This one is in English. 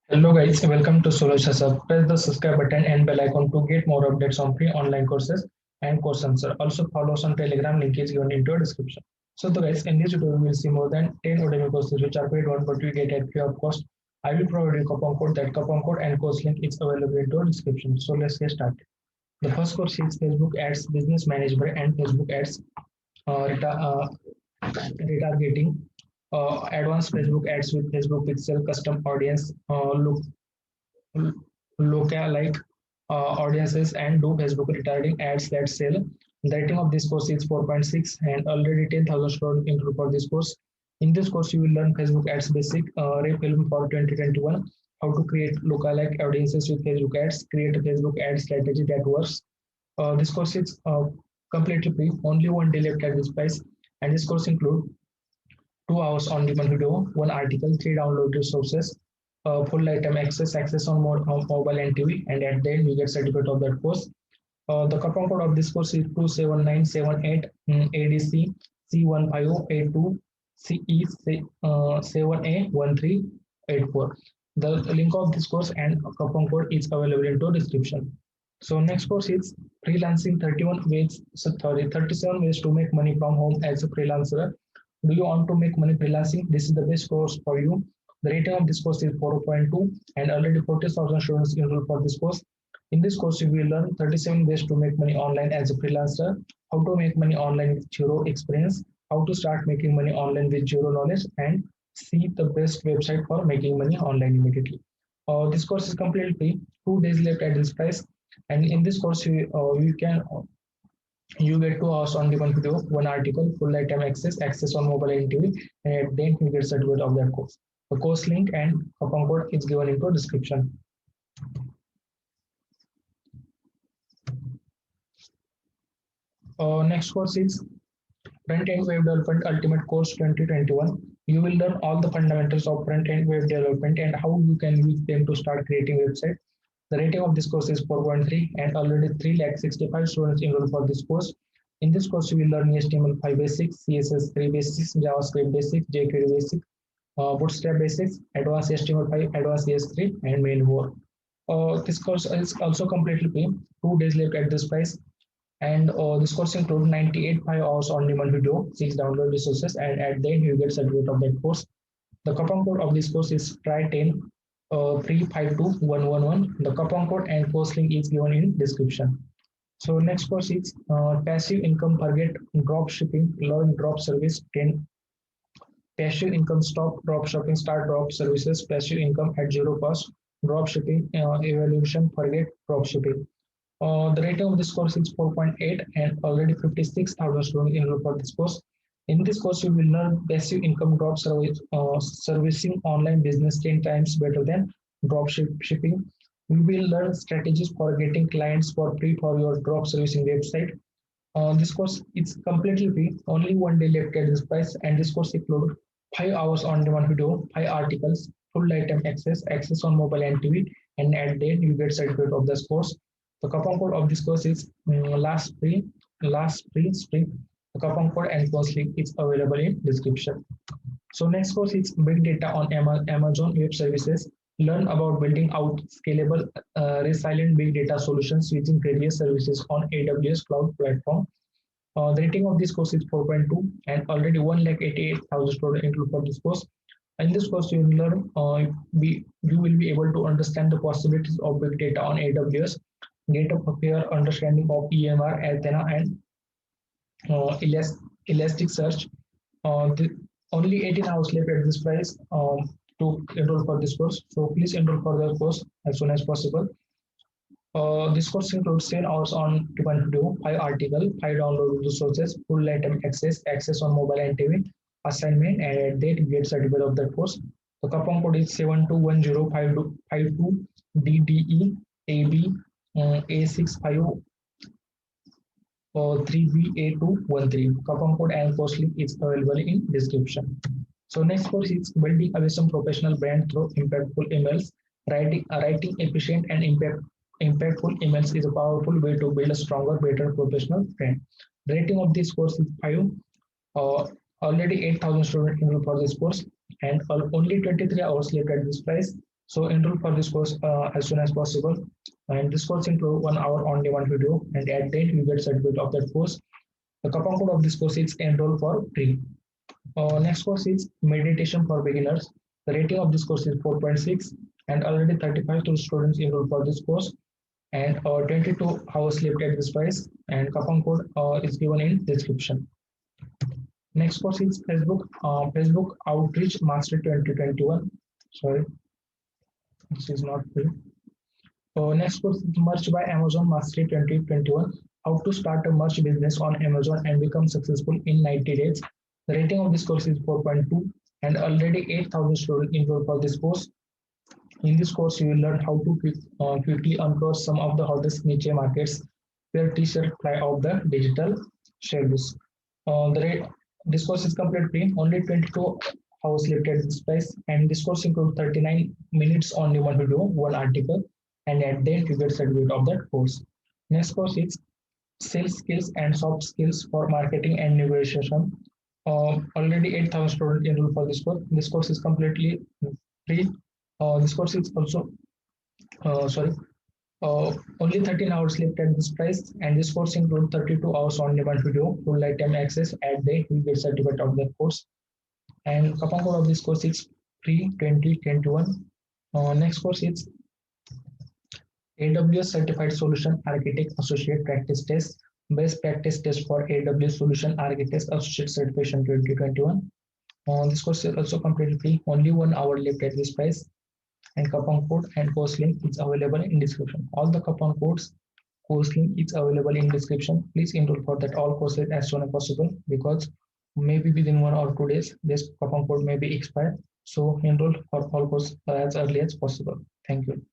Hello guys, welcome to Solution Sub. Press the subscribe button and bell icon to get more updates on free online courses and course answer. Also follow us on Telegram, link is given into the description. So the guys, in this video we will see more than 10 Udemy courses which are paid one but we get at free of cost. I will provide you coupon code. That coupon code and course link is available into the description. So let's get started. The first course is Facebook Ads Business Management and Facebook Ads retargeting. Advanced Facebook ads with Facebook Pixel custom audience lookalike audiences and do Facebook retargeting ads that sell. The rating of this course is 4.6 and already 10,000 students included for this course. In this course, you will learn Facebook ads basic film for 2021, how to create lookalike audiences with Facebook ads, create a Facebook ad strategy that works. This course is completely free, only one day left at this price, and this course includes 2 hours on demand video, one article, three download resources, full lifetime access on mobile and TV, and at the end you get certificate of that course. The coupon code of this course is 27978 ADC C1582 CE 7A1384. The link of this course and coupon code is available in the description. So next course is freelancing 37 ways to make money from home as a freelancer. Do you want to make money freelancing? This is the best course for you. The rating of this course is 4.2 and already 40,000 students enrolled for this course. In this course, you will learn 37 ways to make money online as a freelancer, how to make money online with zero experience, how to start making money online with zero knowledge, and see the best website for making money online immediately. This course is completely free, 2 days left at this price. And in this course, you get 2 hours on demand video, one article, full lifetime access on mobile and TV, and then you get certificate of that course. The course link and coupon code is given into description. Next course is Front-End Web Development Ultimate Course 2021. You will learn all the fundamentals of front-end web development and how you can use them to start creating websites. The rating of this course is 4.3 and already 365 students enrolled for this course. In this course, you will learn HTML5 basics, CSS3 basics, JavaScript basics, jQuery basics, Bootstrap basics, advanced HTML5, advanced CS3, and many more. This course is also completely free, 2 days left at this price. And this course includes 98 5 hours on demand video, 6 download resources, and at the end you get certificate of that course. The coupon code of this course is try10 352111. The coupon code and course link is given in description. So next course is passive income target drop shipping, learn drop service 10. Passive income stop drop shopping, start drop services, passive income at zero cost, drop shipping evaluation, forget drop shipping. The rating of this course is 4.8 and already 56,000 students enrolled for this course. In this course, you will learn passive income drop servicing online business 10 times better than drop shipping. You will learn strategies for getting clients for free for your drop servicing website. This course is completely free, only one day left at this price, and this course includes 5 hours on demand video, 5 articles, full lifetime access on mobile and TV, and at the end you get certificate of this course. The coupon code of this course is last free spring. The coupon code and course link is available in description. So next course is big data on Amazon Web Services. Learn about building out scalable, resilient big data solutions using various services on AWS cloud platform. The rating of this course is 4.2 and already 188,000 students enrolled for this course. In this course, you will learn, you will be able to understand the possibilities of big data on AWS, get a fair understanding of EMR, Athena, and Elasticsearch. Only 18 hours left at this price to enroll for this course. So please enroll for the course as soon as possible. This course includes 10 hours on demand video, 5 articles, 5 download resources, full lifetime access on mobile and TV, assignment, and at that you get certificate of that course. The coupon code is 721052 DDE AB A65 3BA213. Coupon code and course link is available in description. So next course is building awesome professional brand through impactful emails. Writing efficient and impactful emails is a powerful way to build a stronger, better professional brand. The rating of this course is 5. Already 8,000 students enrolled for this course, and only 23 hours left at this price. So enroll for this course as soon as possible. And this course includes 1 hour on-demand video, and at the end you get certificate of that course. The coupon code of this course is enroll for free. Next course is meditation for beginners. The rating of this course is 4.6, and already 35 students enrolled for this course, and 22 hours left at this price. And coupon code is given in description. Next course is Facebook Outreach Mastery 2021. Sorry, this is not free. Next course is Merch by Amazon Mastery 2021. How to start a merch business on Amazon and become successful in 90 days. The rating of this course is 4.2, and already 8,000 students enrolled for this course. In this course, you will learn how to quickly uncover some of the hottest niche markets where t-shirts fly off the digital shelves. This course is completely free, only 22 hours left at this price, and this course includes 39 minutes on demand video, one article, and at the end you get certificate of that course. Next course is sales skills and soft skills for marketing and negotiation. Already 8,000 students enrolled for this course. This course is completely free. This course is also sorry, only 13 hours left at this price, and this course includes 32 hours on demand video, full lifetime access. At the you get certificate of that course, and coupon code of this course is free 2021. Next course is AWS Certified Solution Architect Associate Practice Test, Best Practice Test for AWS Solution Architect Associate Certification 2021. This course is also completely free, only 1 hour left at this price, and coupon code and course link is available in description. All the coupon codes, course link is available in description. Please enroll for that all courses as soon as possible, because maybe within 1 or 2 days this coupon code may be expired. So enroll for all courses as early as possible. Thank you.